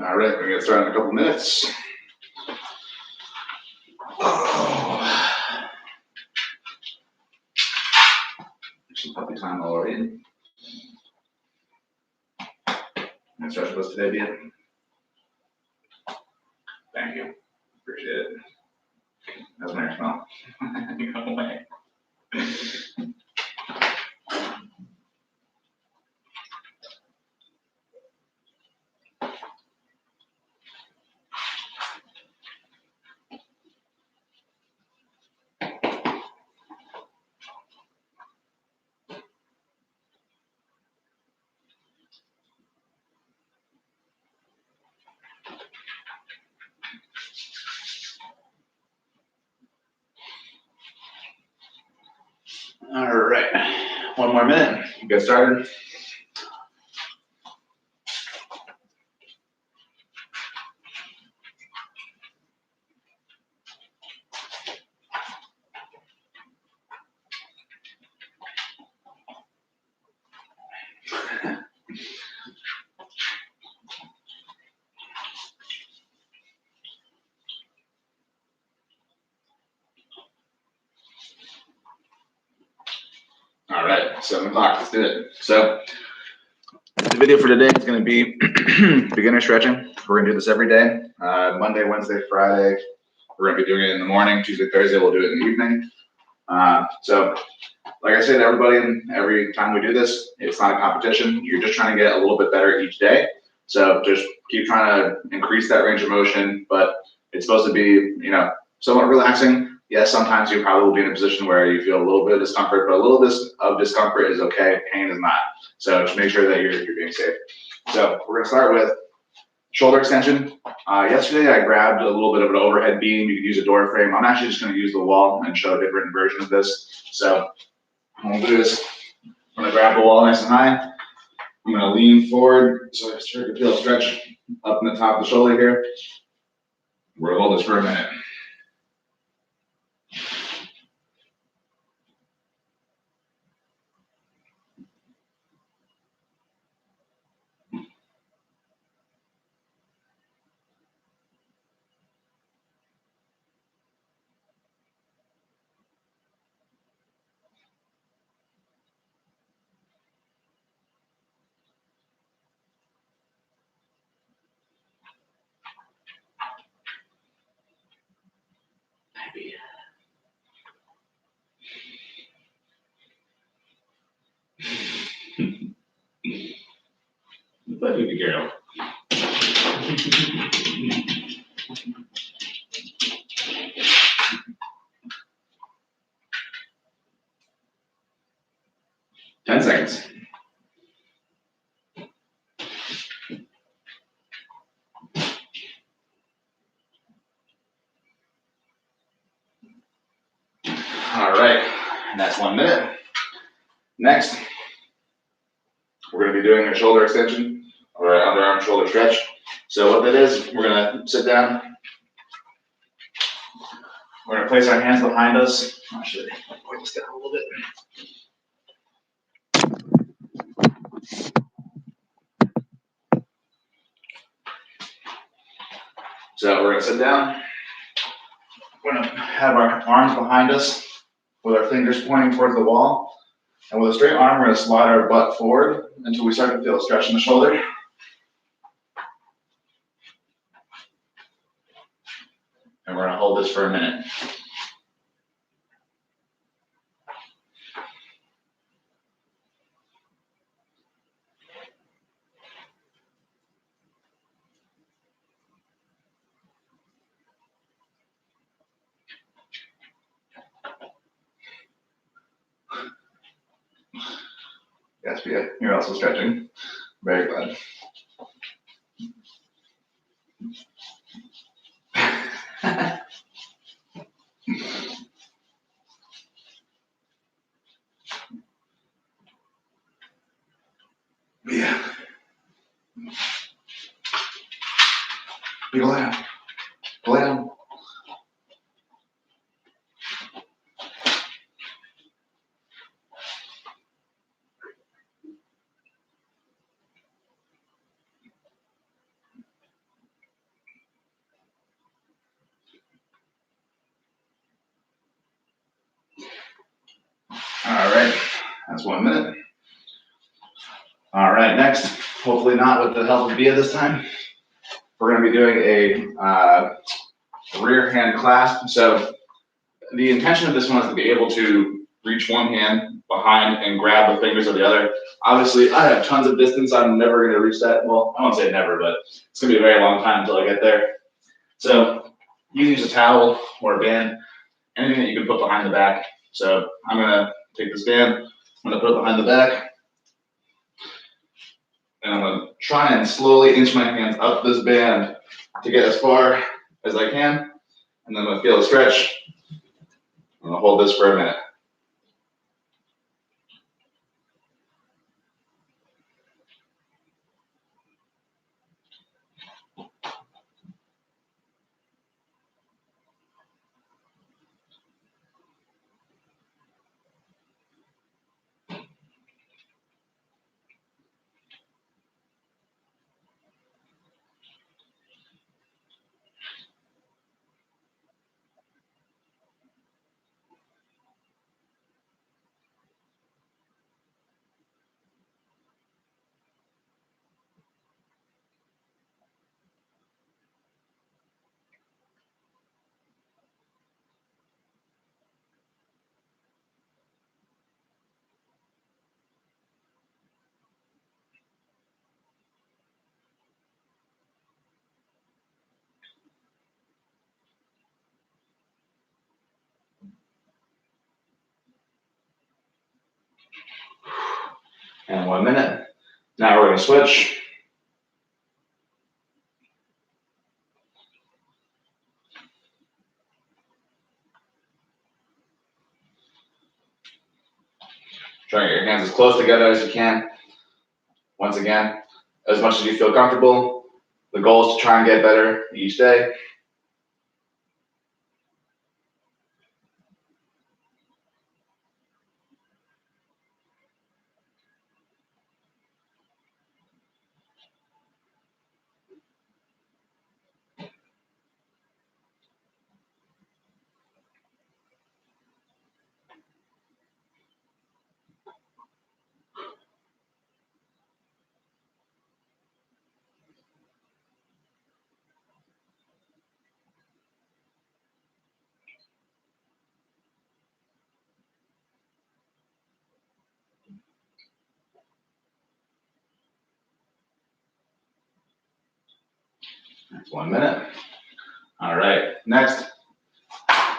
All right, we're gonna start in a couple minutes. Some puppy time already. Any stretch with us today, Dean? Thank you. Appreciate it. That's my smell. Go away. All right, one more minute. Get started. All right, 7 o'clock, let's do it. So the video for today is gonna be beginner stretching. We're gonna do this every day, Monday, Wednesday, Friday. We're gonna be doing it in the morning. Tuesday, Thursday, we'll do it in the evening. So like I say to everybody, every time we do this, it's not a competition. You're just trying to get a little bit better each day. So just keep trying to increase that range of motion, but it's supposed to be, somewhat relaxing. Yes, sometimes you probably will be in a position where you feel a little bit of discomfort, but a little bit of discomfort is okay. Pain is not. So just make sure that you're being safe. So we're gonna start with shoulder extension. Yesterday I grabbed a little bit of an overhead beam. You can use a door frame. I'm actually just gonna use the wall and show different versions of this. So what we'll do is I'm gonna grab the wall nice and high. I'm gonna lean forward so I start to feel a stretch up in the top of the shoulder here. We're gonna hold this for a minute. Let me be careful. Ten seconds. All right, And that's 1 minute. Next, we're going to be doing a shoulder extension or an underarm shoulder stretch. So what that is, we're going to sit down. We're going to place our hands behind us. Actually, point this down a little bit. So we're going to sit down. We're going to have our arms behind us with our fingers pointing towards the wall. And with a straight arm, we're going to slide our butt forward until we start to feel a stretch in the shoulder. And we're going to hold this for a minute. Yes, Pia, you're also stretching. Very good. Yeah. You go down. Go down. All right, that's 1 minute. All right, next, hopefully not with the help of Bia this time, we're going to be doing a rear hand clasp. So the intention of this one is to be able to reach one hand behind and grab the fingers of the other. Obviously, I have tons of distance. I'm never going to reach that. Well, I won't say never, but it's going to be a very long time until I get there. So you can use a towel or a band, anything that you can put behind the back. So I'm going to take this band, I'm going to put it behind the back, and I'm going to try and slowly inch my hands up this band to get as far as I can, and then I'm going to feel a stretch. I'm going to hold this for a minute. And 1 minute. Now we're going to switch. Try and get your hands as close together as you can. Once again, as much as you feel comfortable. The goal is to try and get better each day. That's 1 minute. All right, next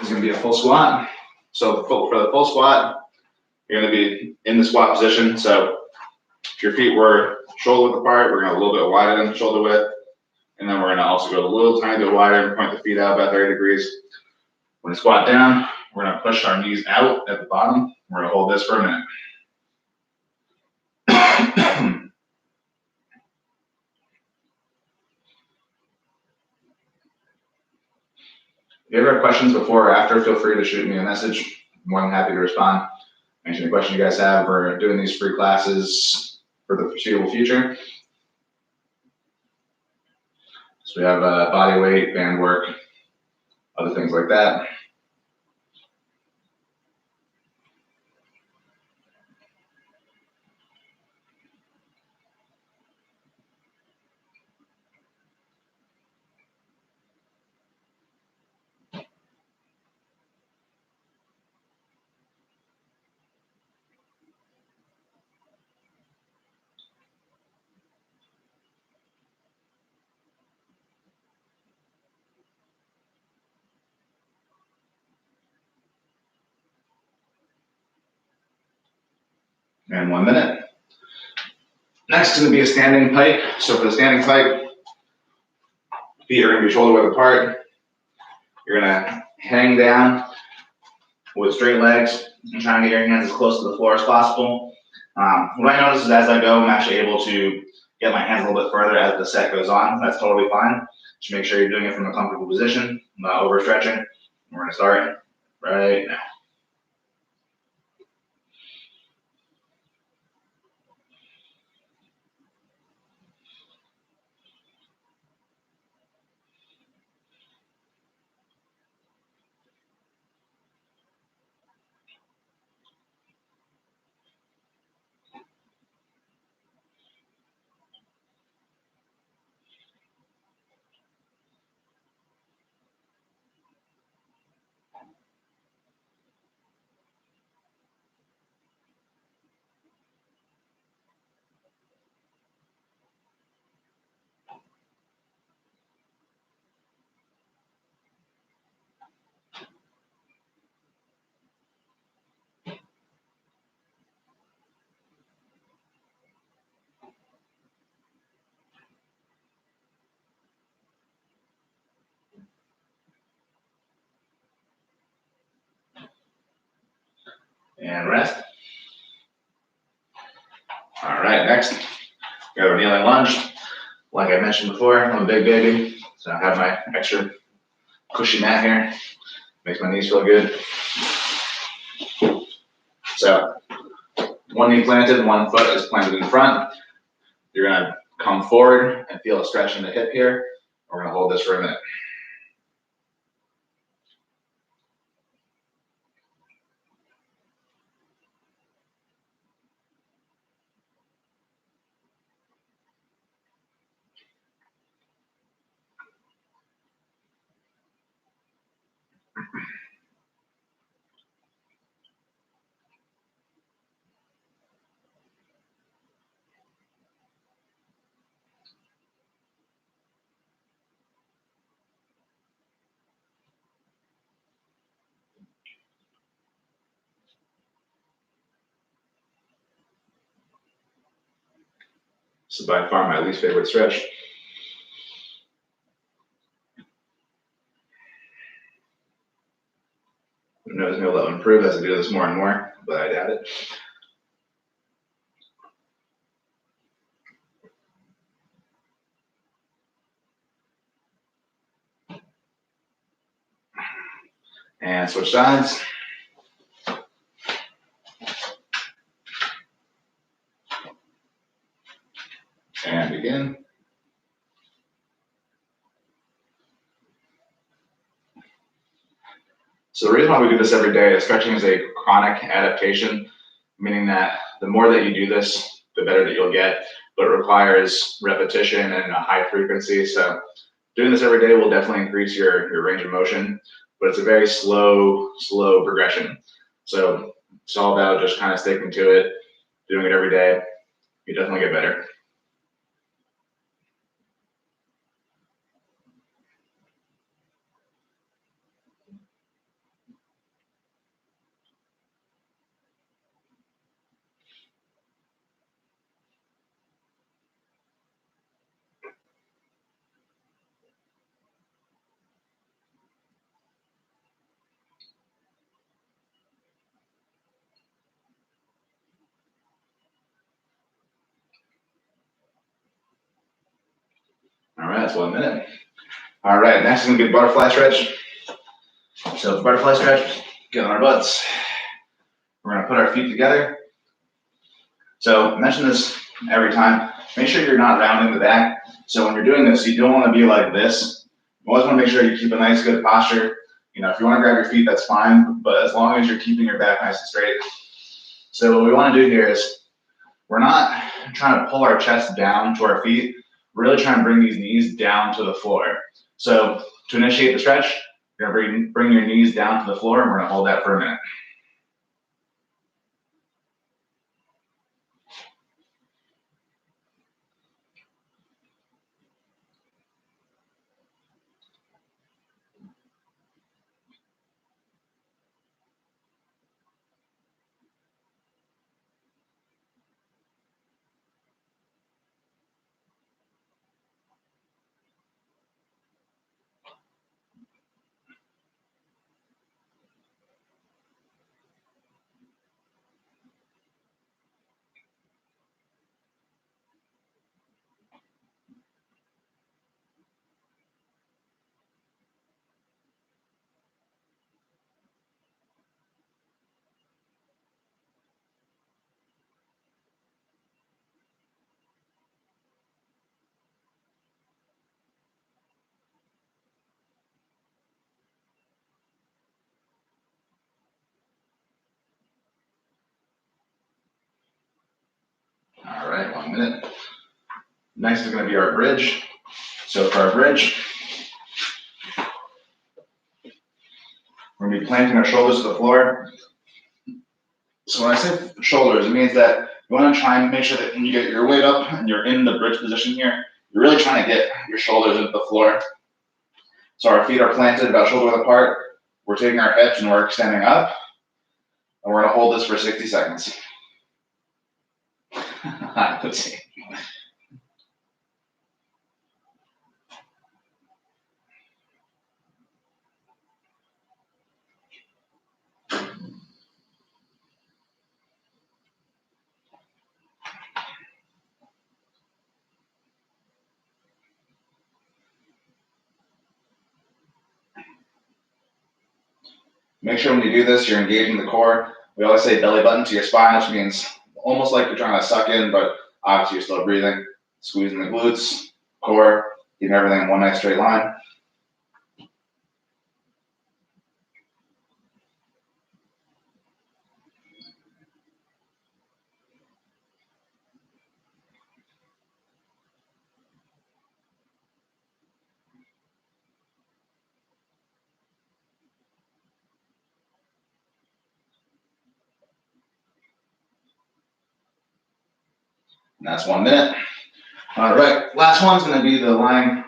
is going to be a full squat. So for the full squat, you're going to be in the squat position. So if your feet were shoulder width apart, we're going to a little bit wider than shoulder width. And then we're going to also go a little tiny bit wider and point the feet out about 30 degrees. We're going to squat down. We're gonna push our knees out at the bottom. We're gonna hold this for a minute. If you ever have questions before or after, feel free to shoot me a message. I'm more than happy to respond. Answer any question you guys have. We're doing these free classes for the foreseeable future. So we have body weight, band work, other things like that. And 1 minute. Next is going to be a standing pike. So for the standing pike, feet are going to be shoulder width apart. You're going to hang down with straight legs and try and get your hands as close to the floor as possible. What I notice is as I go, I'm actually able to get my hands a little bit further as the set goes on. That's totally fine. Just make sure you're doing it from a comfortable position, not overstretching. We're going to start right now. And rest. All right, next, we have a kneeling lunge. Like I mentioned before, I'm a big baby, so I have my extra cushy mat here. Makes my knees feel good. So, one knee planted, one foot is planted in front. You're gonna come forward and feel a stretch in the hip here. We're gonna hold this for a minute. This is by far my least favorite stretch. Who knows, maybe that will improve as I do this more and more, but I doubt it. And switch sides. And begin. So the reason why we do this every day is stretching is a chronic adaptation, meaning that the more that you do this, the better that you'll get, but it requires repetition and a high frequency. So doing this every day will definitely increase your range of motion, but it's a very slow progression. So it's all about just kind of sticking to it, doing it every day. You definitely get better. That's 1 minute. All right, next is gonna be the butterfly stretch. So the butterfly stretch, get on our butts. We're gonna put our feet together. So I mention this every time. Make sure you're not rounding the back. So when you're doing this, you don't wanna be like this. You always wanna make sure you keep a nice, good posture. You know, if you wanna grab your feet, that's fine, but as long as you're keeping your back nice and straight. So what we wanna do here is, we're not trying to pull our chest down to our feet. We're really trying to bring these knees down to the floor. So to initiate the stretch, you're gonna bring your knees down to the floor, and we're gonna hold that for a minute. All right, 1 minute. Next is gonna be our bridge. So for our bridge, we're gonna be planting our shoulders to the floor. So when I say shoulders, it means that you wanna try and make sure that when you get your weight up and you're in the bridge position here, you're really trying to get your shoulders into the floor. So our feet are planted about shoulder width apart. We're taking our hips and we're extending up. And we're gonna hold this for 60 seconds. Let's see. Make sure when you do this, you're engaging the core. We always say belly button to your spine, which means almost like you're trying to suck in, but obviously you're still breathing. Squeezing the glutes, core, keeping everything in one nice straight line. And that's 1 minute. All right, last one's gonna be the lying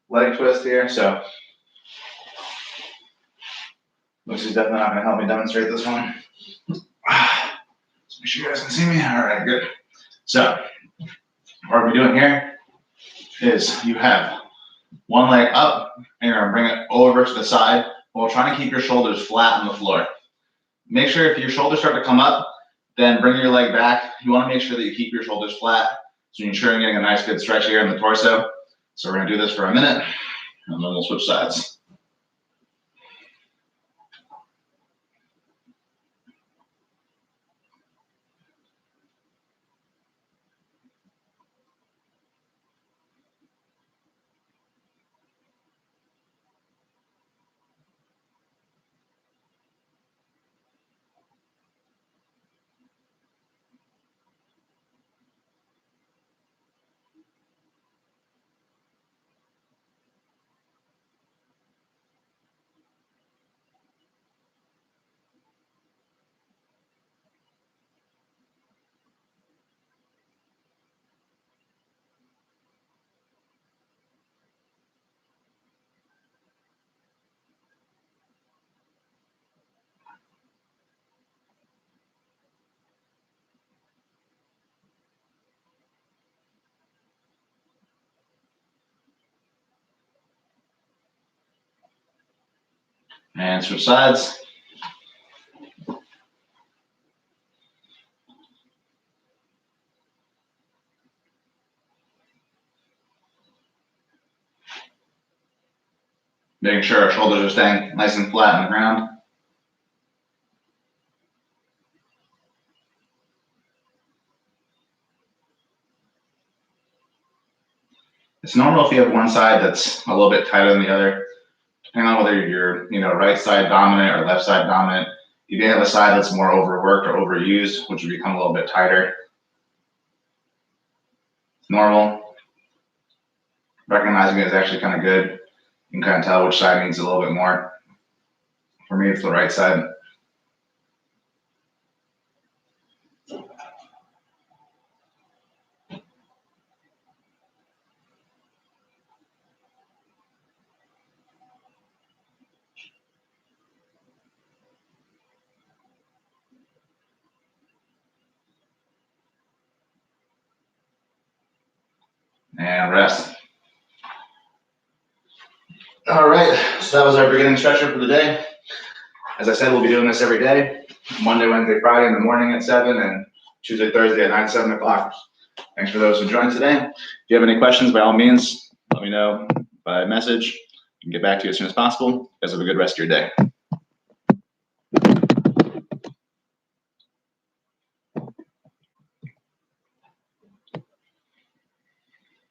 leg twist here. So Lucy's definitely not gonna help me demonstrate this one. Let's make sure you guys can see me. All right, good. So what we're doing here is you have one leg up, and you're gonna bring it over to the side while trying to keep your shoulders flat on the floor. Make sure if your shoulders start to come up, then bring your leg back. You wanna make sure that you keep your shoulders flat, so you're ensuring getting a nice good stretch here in the torso. So we're gonna do this for a minute, and then we'll switch sides. And switch sides. making sure our shoulders are staying nice and flat on the ground. It's normal if you have one side that's a little bit tighter than the other, depending on whether you're, right side dominant or left side dominant. You may have a side that's more overworked or overused, which would become a little bit tighter. It's normal. Recognizing it is actually kind of good. You can kind of tell which side needs a little bit more. For me, it's the right side. And rest. All right, so that was our beginning stretcher for the day. As I said, we'll be doing this every day, Monday, Wednesday, Friday in the morning at 7, and Tuesday, Thursday at 9, 7 o'clock. Thanks for those who joined today. If you have any questions, by all means, let me know by message. I can get back to you as soon as possible. You guys have a good rest of your day.